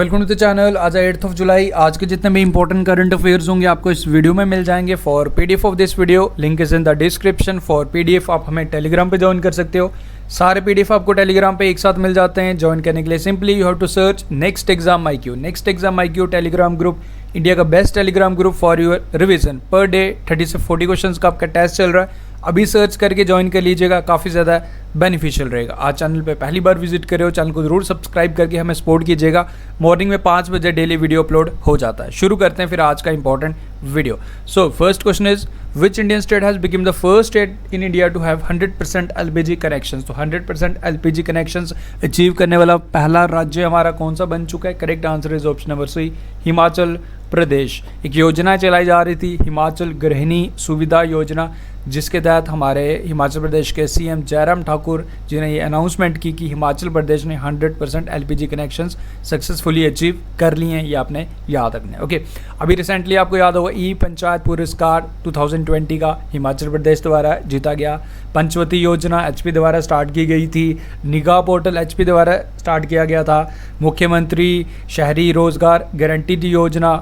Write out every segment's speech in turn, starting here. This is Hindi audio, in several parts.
Welcome to the channel. आज 8 जुलाई। आज के जितने भी इंपॉर्टेंट करंट अफेयर्स होंगे आपको इस वीडियो में मिल जाएंगे। For PDF of this video link is in the description. For PDF आप हमें टेलीग्राम पे ज्वाइन कर सकते हो। सारे पीडीएफ आपको टेलीग्राम पे एक साथ मिल जाते हैं। ज्वाइन करने के लिए simply you have to search next exam IQ। Next exam IQ Telegram group India का best Telegram group for your revision. Per day 30 से 40 क्वेश्चन का आपका टेस्ट चल रहा है। अभी सर्च करके ज्वाइन कर लीजिएगा, काफ़ी ज़्यादा बेनिफिशियल रहेगा। आज चैनल पे पहली बार विजिट करे हो, चैनल को जरूर सब्सक्राइब करके हमें सपोर्ट कीजिएगा। मॉर्निंग में 5 बजे डेली वीडियो अपलोड हो जाता है। शुरू करते हैं फिर आज का important video. So first question is which Indian state has become the first state in India to have 100% LPG connections. तो 100% LPG कनेक्शंस अचीव करने वाला पहला राज्य हमारा कौन सा बन चुका है? Correct answer is option number C, Himachal Pradesh. एक योजना चलाई जा रही थी, हिमाचल गृहिणी सुविधा योजना, जिसके तहत हमारे हिमाचल प्रदेश के CM जयराम ठाकुर जी ने ये अनाउंसमेंट की कि हिमाचल प्रदेश ने 100% LPG कनेक्शंस सक्सेसफुली अचीव कर लिए हैं। ये आपने याद रखना है। ओके, अभी रिसेंटली आपको याद होगा ई पंचायत पुरस्कार 2020 का हिमाचल प्रदेश द्वारा जीता गया। पंचवती योजना HP द्वारा स्टार्ट की गई थी। निगाह पोर्टल HP द्वारा स्टार्ट किया गया था। मुख्यमंत्री शहरी रोजगार गारंटी योजना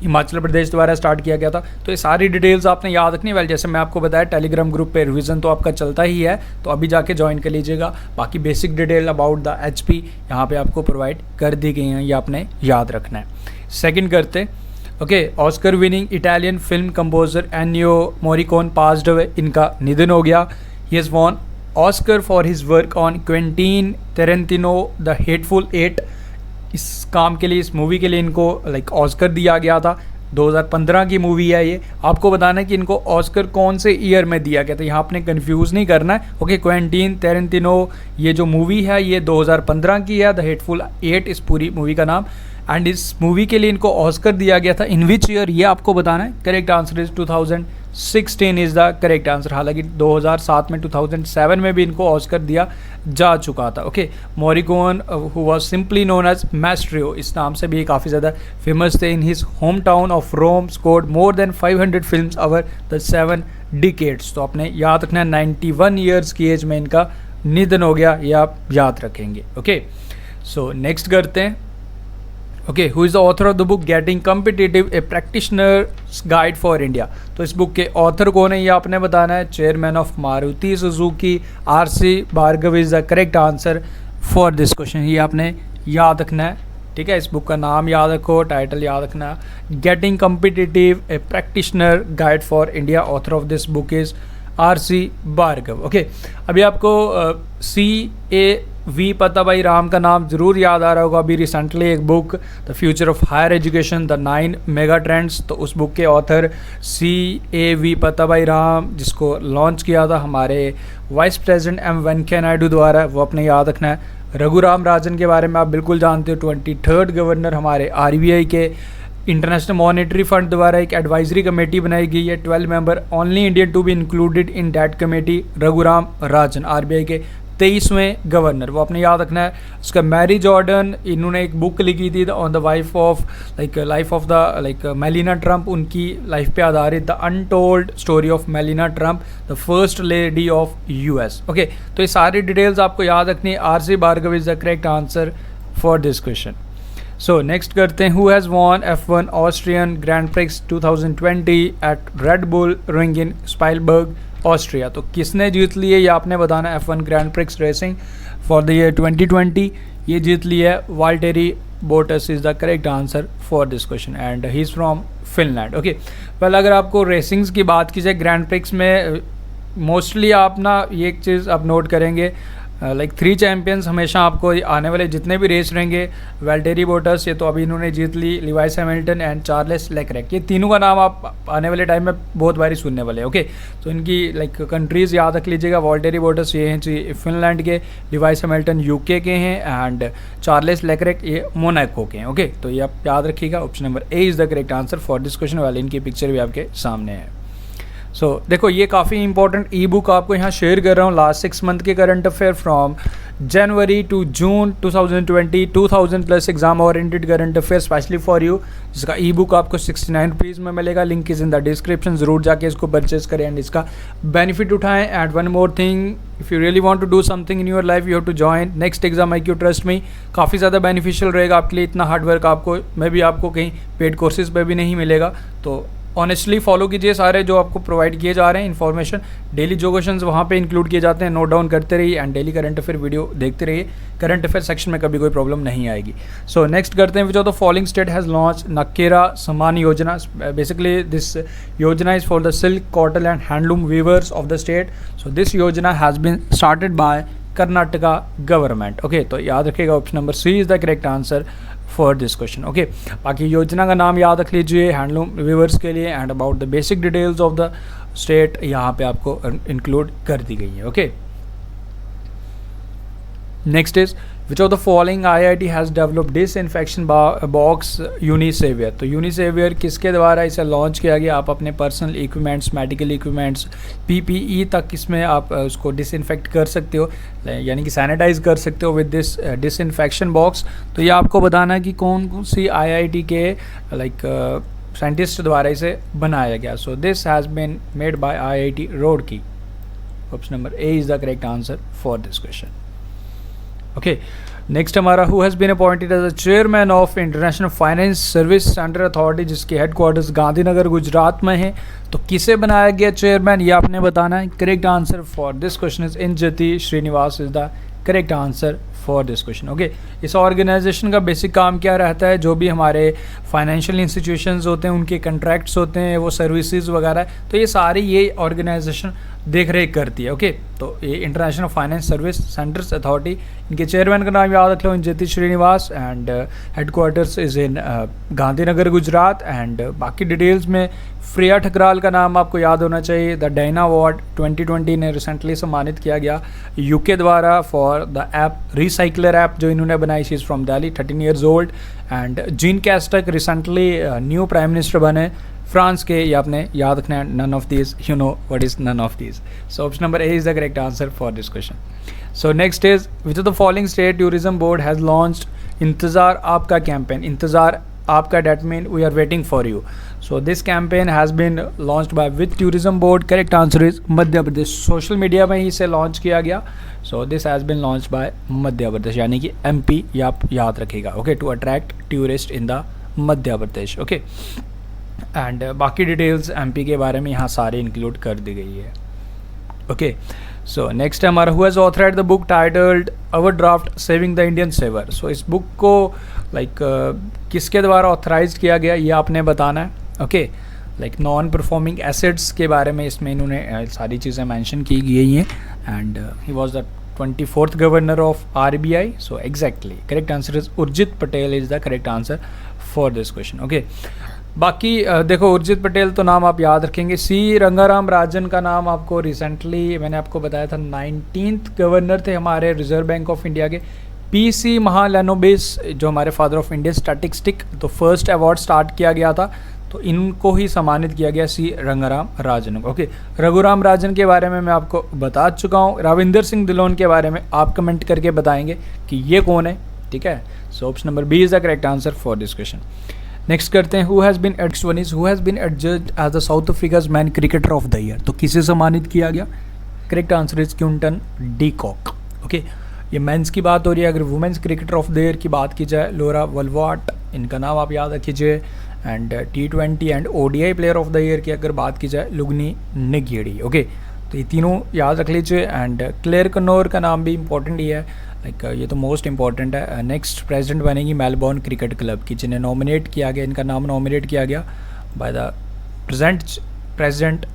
हिमाचल प्रदेश द्वारा स्टार्ट किया गया था। तो ये सारी डिटेल्स आपने याद रखनी है। जैसे मैं आपको बताया टेलीग्राम ग्रुप पे रिवीजन तो आपका चलता ही है, तो अभी जाके ज्वाइन कर लीजिएगा। बाकी basic detail about the HP यहाँ पे आपको प्रोवाइड कर दी गई हैं, ये आपने याद रखना है। सेकंड करते okay, Oscar winning Italian film composer Ennio Morricone passed away. इनका निधन हो गया। He has won Oscar for his work on Quentin Tarantino the hateful eight. इस काम के लिए, इस मूवी के लिए इनको ऑस्कर दिया गया था। 2015 की मूवी है ये। आपको बताना है कि इनको ऑस्कर कौन से ईयर में दिया गया था, यहाँ आपने कंफ्यूज नहीं करना है। ओके, क्वेंटीन टेरेंटिनो ये जो मूवी है ये 2015 की है, द हेटफुल एट इस पूरी मूवी का नाम। एंड इस मूवी के लिए इनको ऑस्कर दिया गया था। इन विच ईयर ये आपको बताना है। Correct answer is 2016 is the correct answer. हालांकि 2007 में 2007 में भी इनको ऑस्कर दिया जा चुका था। Okay, Morricone who was simply known as maestro, इस नाम से भी काफ़ी ज़्यादा फेमस थे। In his home town of Rome scored more than 500 films over the 7 decades. तो आपने याद रखना है 91 ईयर्स की एज में इनका निधन हो गया, ये आप याद रखेंगे। ओके, सो नेक्स्ट करते हैं। Okay, who is the author of the book getting competitive A practitioners guide for India. तो इस बुक के ऑथर कौन है ये आपने बताना है। Chairman of Maruti Suzuki RC Bhargava is the correct answer for this question. ये आपने याद रखना है, ठीक है। इस बुक का नाम याद रखो, टाइटल याद रखना है, getting competitive a practitioner guide for India. Author of this book is RC Bhargava. Okay, अभी आपको CAV पताबाई राम का नाम ज़रूर याद आ रहा होगा। अभी रिसेंटली एक book the future of higher education the 9 mega trends, तो उस बुक के ऑथर CAV पताबाई राम, जिसको लॉन्च किया था हमारे vice president M Venkaiah Naidu द्वारा, वो अपने याद रखना है। रघुराम राजन के बारे में आप बिल्कुल जानते हो, 23rd गवर्नर हमारे RBI के। इंटरनेशनल मॉनेटरी फंड द्वारा एक एडवाइजरी कमेटी बनाई गई है, 12 member, only Indian to be included in that committee. Raghuram Rajan RBI के 23वें गवर्नर, वो आपने याद रखना है। उसका मैरी जॉर्डन, इन्होंने एक बुक लिखी थी on the life of the Melania Trump, उनकी लाइफ पे आधारित the untold story of Melania Trump, the first lady of US। Okay, तो ये सारी डिटेल्स आपको याद रखनी है। RC Bhargava is the correct answer for this question. So next करते हैं, who has won F1 Austrian grand prix 2020 at Red Bull Ring in Spielberg Austria. तो किसने जीत ली है ये आपने बताना है। F1 grand prix racing for the year 2020 ये जीत ली है Valtteri boats is the correct answer for this question and he is from Finland. Okay, well अगर आपको रेसिंग्स की बात की जाए ग्रैंड प्रिक्स में, मोस्टली आप ना ये एक चीज़ आप नोट करेंगे, 3 चैम्पियंस हमेशा आपको आने वाले जितने भी रेस रहेंगे। वाल्टेरी बोटस, ये तो अभी इन्होंने जीत ली, Levi's Hamilton and Charles Leclerc, ये तीनों का नाम आप आने वाले टाइम में बहुत बारी सुनने वाले हैं। ओके, तो इनकी कंट्रीज़ याद रख लीजिएगा। वाल्टेरी बोटस ये हैं फिनलैंड के, लिवाइस हैमिल्टन UK के हैं एंड चार्ल्स लेक्रेक ये मोनाको के हैं। ओके, तो ये आप याद रखिएगा। Option number A is the correct answer for this question. वाले इनकी पिक्चर भी आपके सामने है। सो देखो ये काफ़ी इंपॉर्टेंट ई बुक आपको यहाँ शेयर कर रहा हूँ, लास्ट 6 मंथ के current affair from January to June 2020, 2000 plus exam oriented current affair specially for you, जिसका ई बुक आपको 69 रुपीज़ में मिलेगा। Link is in the description, ज़रूर जाके इसको परचेज करें एंड इसका बेनिफिट उठाएं। And one more thing, if you really want to do something in your life, you have to join next exam IQ, trust में काफ़ी ज़्यादा बेनिफिशियल रहेगा आपके लिए। इतना हार्डवर्क आपको मैं भी आपको कहीं पेड कोर्सेज पर भी नहीं मिलेगा, तो ऑनेस्टली फॉलो कीजिए सारे जो आपको प्रोवाइड किए जा रहे हैं इन्फॉर्मेशन। डेली जो क्वेश्चंस वहाँ पे इंक्लूड किए जाते हैं, नोट डाउन करते रहिए and daily current affair video देखते रहिए। करंट अफेयर सेक्शन में कभी कोई प्रॉब्लम नहीं आएगी। सो नेक्स्ट करते हैं, which of the following state has launch Nekara Samman Yojana. Basically this yojana is for the silk, cotton and handloom weavers of the state. So this yojana has been started by Karnataka government. Okay, तो याद रखिएगा option number C is the correct answer for this question. Okay, बाकी योजना का नाम याद रख लीजिए हैंडलूम वीवर्स के लिए। And about the basic details of the state यहाँ पे आपको इंक्लूड कर दी गई है। Okay, next is which of the following IIT has developed disinfection box Unisavior. तो यूनिसेवियर किसके द्वारा इसे लॉन्च किया गया? आप अपने personal equipments, medical equipments, PPE तक इसमें आप उसको डिसइंफेक्ट कर सकते हो, यानी कि सैनिटाइज कर सकते हो विद दिस डिसइंफेक्शन बॉक्स। तो ये आपको बताना है कि कौन कौन सी IIT के साइंटिस्ट द्वारा इसे बनाया गया। So this has been made by IIT Roorkee. Option number A is the correct answer for this question. Okay, next हमारा who has been appointed as the chairman of international finance service center authority, जिसके हेडक्वार्टर्स गांधीनगर गुजरात में है। तो किसे बनाया गया चेयरमैन, ये आपने बताना है। Correct answer for this question is Injeti Srinivas is the correct answer for this question. Okay, इस ऑर्गेनाइजेशन का बेसिक काम क्या रहता है? जो भी हमारे फाइनेंशियल इंस्टीट्यूशंस होते हैं, उनके कंट्रैक्ट्स होते हैं, वो सर्विसेज वगैरह, तो ये सारी ये ऑर्गेनाइजेशन देख रेख करती है। ओके, तो ये international finance service centers authority, इनके चेयरमैन का नाम याद रख लो, Injeti Srinivas, and headquarters is in Gandhinagar Gujarat. And बाकी डिटेल्स में फ्रिया ठकराल का नाम आपको याद होना चाहिए। द डायना अवार्ड 2020 ने रिसेंटली सम्मानित किया गया UK द्वारा for the app recycler app जो इन्होंने बनाई। She is from Delhi, 13 years old। And Jean Castex recently new prime minister बने फ्रांस के, ये आपने याद रखना है। None of this, you know what is none of this. So option number A is the correct answer for this question. So next is which of the following state tourism board has launched Intezaar Aapka campaign. इंतज़ार Aapka, that mean we are waiting for you. So this campaign has been launched by which tourism board? Correct answer is Madhya Pradesh. Social media में ही इसे लॉन्च किया गया। So this has been launch by Madhya Pradesh, यानी कि MP, ये आप याद रखिएगा। Okay, to attract tourist in the Madhya Pradesh. Okay, and बाकी डिटेल्स MP के बारे में यहाँ सारे इंक्लूड कर दी गई है। ओके, सो नेक्स्ट है हमारा who has authorized the book titled overdraft saving the Indian saver. So इस बुक को किसके द्वारा ऑथराइज किया गया, ये आपने बताना है। ओके, नॉन परफॉर्मिंग एसेट्स के बारे में इसमें इन्होंने सारी चीज़ें मेंशन की गई हैं। And he was the 24th governor of RBI। So exactly correct answer is Urjit Patel is the correct answer for this question. Okay, बाकी देखो उर्जित पटेल तो नाम आप याद रखेंगे। C रंगाराम राजन का नाम आपको रिसेंटली मैंने आपको बताया था 19th गवर्नर थे हमारे रिजर्व बैंक ऑफ इंडिया के। PC महालनोबिस जो हमारे फादर ऑफ इंडियन स्टैटिस्टिक, तो फर्स्ट अवार्ड स्टार्ट किया गया था, तो इनको ही सम्मानित किया गया C रंगाराम राजन को। ओके, रघुराम राजन के बारे में मैं आपको बता चुका हूँ। रविंदर सिंह दिलोन के बारे में आप कमेंट करके बताएंगे कि ये कौन है, ठीक है। So option number B is the correct answer for this question. Next करते हैं who has been adjudged as the South Africa's man cricketer of the year. तो किसे सम्मानित किया गया? Correct answer is Quinton de Kock. Okay, ये मेंस की बात हो रही है। अगर women's cricketer of the year की बात की जाए, लोरा वलवाट, इनका नाम आप याद रखिए। And T20 and ODI player of the year की अगर बात की जाए, लुगनी निगेड़ी। ओके, तो ये तीनों याद रख लीजिए। एंड क्लेयर कनोर का नाम भी इंपॉर्टेंट ही है, ये तो मोस्ट इंपॉर्टेंट है। नेक्स्ट प्रेसिडेंट बनेगी मेलबोर्न क्रिकेट क्लब की, जिन्हें नॉमिनेट किया गया, इनका नाम नॉमिनेट किया गया by the president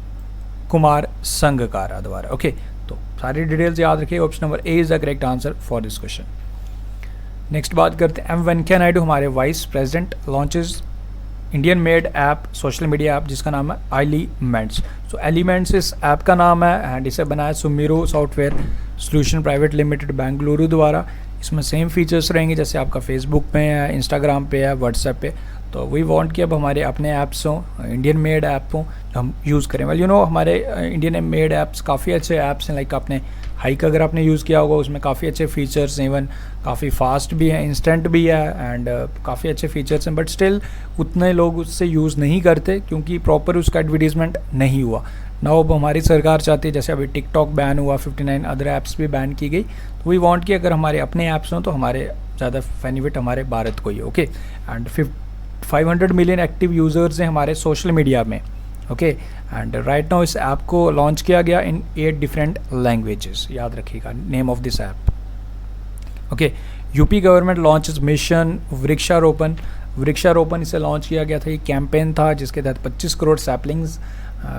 Kumar Sangakkara द्वारा। ओके, तो सारी डिटेल्स याद रखिए। Option number A is the correct answer for this question. Next बात करते हैं M वेंकैया नायडू हमारे vice president launches Indian made app, social media app जिसका नाम है एलिमेंट्स। सो एलिमेंट्स इस ऐप का नाम है एंड इसे बनाया Sumeru software solution private limited Bengaluru द्वारा। इसमें सेम फीचर्स रहेंगे जैसे आपका फेसबुक पे है, इंस्टाग्राम पे है, व्हाट्सएप पे। तो वी वांट कि अब हमारे अपने ऐप्स हों, इंडियन मेड ऐप हों, हम यूज़ करें। वेल यू नो हमारे इंडियन मेड ऐप्स काफ़ी अच्छे ऐप्स हैं। लाइक आपने हाइक अगर आपने यूज़ किया होगा, उसमें काफ़ी अच्छे फीचर्स हैं, इवन काफ़ी फास्ट भी हैं, इंस्टेंट भी है, एंड काफ़ी अच्छे फीचर्स हैं। बट स्टिल उतने लोग उससे यूज़ नहीं करते क्योंकि प्रॉपर उसका एडवर्टीजमेंट नहीं हुआ ना। अब हमारी सरकार चाहती है, जैसे अभी टिकटॉक बैन हुआ, 59 अदर ऐप्स भी बैन की गई, तो वी वांट कि अगर हमारे अपने ऐप्स हों तो हमारे ज़्यादा बेनिफिट हमारे भारत को ही। Okay, and 500 million active users हैं हमारे सोशल मीडिया में। ओके, एंड राइट नाउ इस ऐप को लॉन्च किया गया इन 8 डिफरेंट लैंग्वेजेस। याद रखिएगा name of this app. Okay, UP government launches mission Vriksharopan. Vriksharopan इसे लॉन्च किया गया था, ये कैंपेन था जिसके तहत 25 crore saplings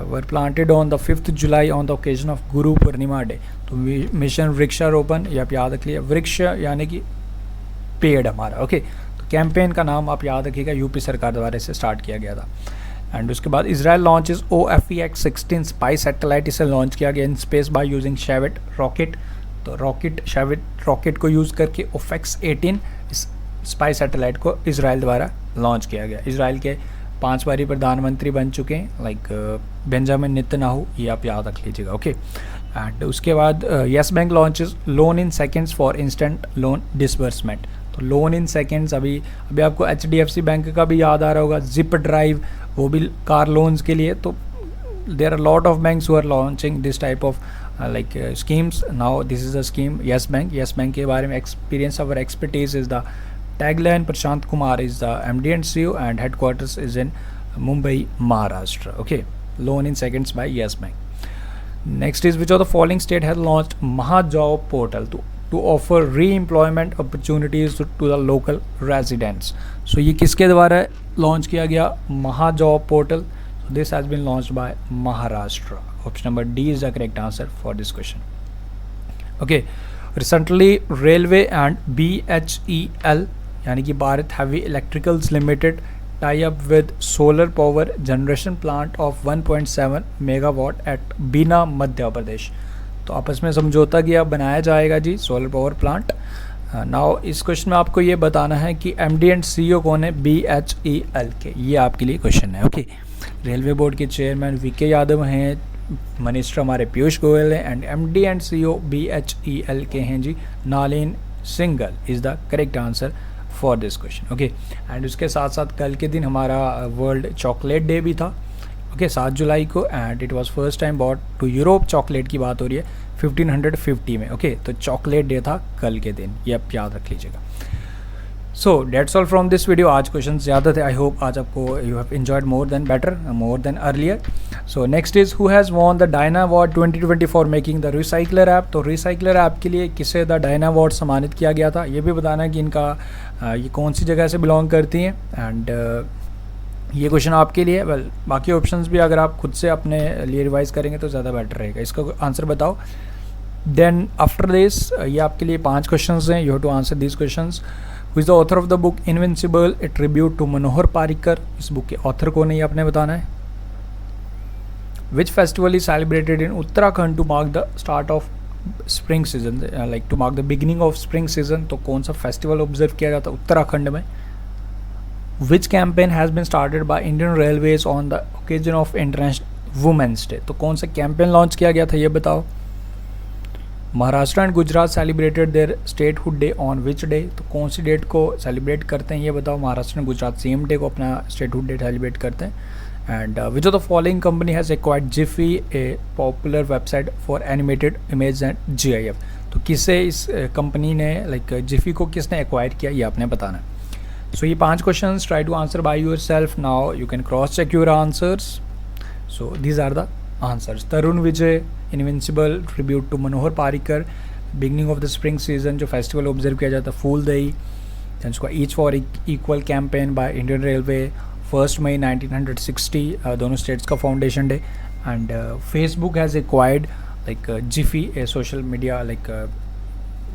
were planted on the 5th July on the occasion of Guru Purnima day. तो मिशन वृक्षारोपण, ये आप याद रखिए, वृक्ष यानी कि पेड़ हमारा। ओके, तो कैंपेन का नाम आप याद रखिएगा, यूपी सरकार द्वारा इसे स्टार्ट किया गया था। एंड उसके बाद Israel launches OFEX-16 spy satellite, इसे लॉन्च किया गया in space by using Shavit rocket. तो शेवेट रॉकेट को यूज़ करके OFEX-18 इस स्पाई सैटेलाइट को इसराइल द्वारा लॉन्च किया गया। इसराइल के 5 बारी प्रधानमंत्री बन चुके हैं, लाइक बेंजामिन नेतन्याहू, ये आप याद रख लीजिएगा। ओके, एंड उसके बाद yes bank launches loan in seconds for instant loan disbursement. तो लोन इन सेकेंड्स, अभी आपको HDFC बैंक का भी याद आ रहा होगा, जिप ड्राइव, वो भी कार लोन्स के लिए। तो there are lot of banks who are launching this type of like schemes. Now this is a scheme yes bank. Yes bank के बारे में एक्सपीरियंस और expertise is the tagline. Prashant Kumar is the MD and CEO and headquarters is in Mumbai, Maharashtra. Okay, loan in seconds by yes bank. Next is which of the following state has launched Mahajob portal to offer re-employment opportunities to the local residents. So ये किसके द्वारा लॉन्च किया गया? Mahajob portal. So this has been launched by Maharashtra. Option number D is the correct answer for this question. Okay. Recently, Railway and BHEL यानी कि Bharat heavy electricals limited tie up with solar power generation plant of 1.7 megawatt at Bina, Madhya Pradesh. तो आपस में समझौता किया, बनाया जाएगा जी सोलर पावर प्लांट। नाउ इस क्वेश्चन में आपको ये बताना है कि MD and CEO कौन है? BHEL के, ये आपके लिए क्वेश्चन है। ओके, रेलवे बोर्ड के चेयरमैन VK यादव हैं, मिनिस्टर हमारे पीयूष गोयल हैं, and MD and CEO BHEL के हैं जी Nalin Shinghal is the correct answer for this question. Okay, and उसके साथ साथ कल के दिन हमारा वर्ल्ड चॉकलेट डे भी था। ओके, 7 जुलाई को, and it was first time bought to Europe. Chocolate की बात हो रही है 1550 में। ओके, तो चॉकलेट डे था कल के दिन, ये आप याद रख लीजिएगा। So that's all from this video. आज क्वेश्चन ज़्यादा थे, आई होप आज आपको you have enjoyed more than earlier. So next is who has won the Diana award 2020 for making the recycler app. तो रिसाइकलर ऐप के लिए किसे द डायना अवार्ड सम्मानित किया गया था, ये भी बताना कि इनका ये कौन सी जगह से बिलोंग करती हैं, एंड ये क्वेश्चन आपके लिए। वेल बाकी ऑप्शंस भी अगर आप खुद से अपने लिए रिवाइज करेंगे तो ज़्यादा बेटर रहेगा। इसका आंसर बताओ। देन आफ्टर दिस ये आपके लिए 5 क्वेश्चन हैं, you have to answer these question. Who is the author of the book Invincible, a tribute to Manohar Parrikar. इस बुक के ऑथर को नहीं आपने बताना है। Which festival is celebrated in Uttarakhand to mark the start of spring season, like to mark the beginning of spring season. तो कौन सा फेस्टिवल ऑब्जर्व किया जाता है उत्तराखंड में? Which campaign has been started by Indian railways on the occasion of international women's day. तो कौन सा कैंपेन लॉन्च किया गया था, ये बताओ। Maharashtra and Gujarat celebrated their statehood day on which day. तो कौन सी डेट को सेलिब्रेट करते हैं, ये बताओ। Maharashtra and Gujarat same day को अपना स्टेटहुड डे सेलिब्रेट करते हैं। And which of the following company has acquired Zifi, A popular website for animated image and GIF। तो किसे इस कंपनी ने, लाइक जिफी को किसने एक्वायर किया, ये आपने बताना है। सो ये 5 question, try to answer by yourself. Now you can cross check your answers. So these are the answers. Tarun Vijay, invincible, tribute to Manohar Parrikar, beginning of the spring season जो फेस्टिवल ऑब्जर्व किया जाता है फूल दही, दैन उसका each for equal campaign by Indian railway, 1 मई 1960 दोनों स्टेट्स का foundation day, and Facebook has acquired like Giphy, a social media like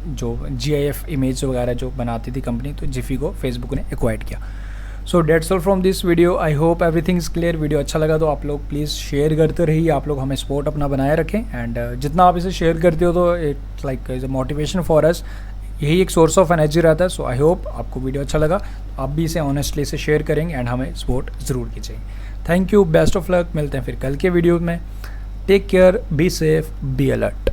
जो GIF इमेज वगैरह जो बनाती थी कंपनी, तो जिफी को फेसबुक ने एक्वायर्ड किया। So that's all from this video. I hope everything is clear. Video अच्छा लगा तो आप लोग प्लीज़ शेयर करते रहिए, आप लोग हमें सपोर्ट अपना बनाए रखें, एंड जितना आप इसे शेयर करते हो तो it's like is a motivation for us यही एक सोर्स ऑफ एनर्जी रहता है। सो आई होप आपको वीडियो अच्छा लगा, आप भी इसे ऑनेस्टली से शेयर करेंगे एंड हमें सपोर्ट ज़रूर कीजिए। Thank you, best of luck, मिलते हैं फिर कल के वीडियो में। Take care, be safe, be alert.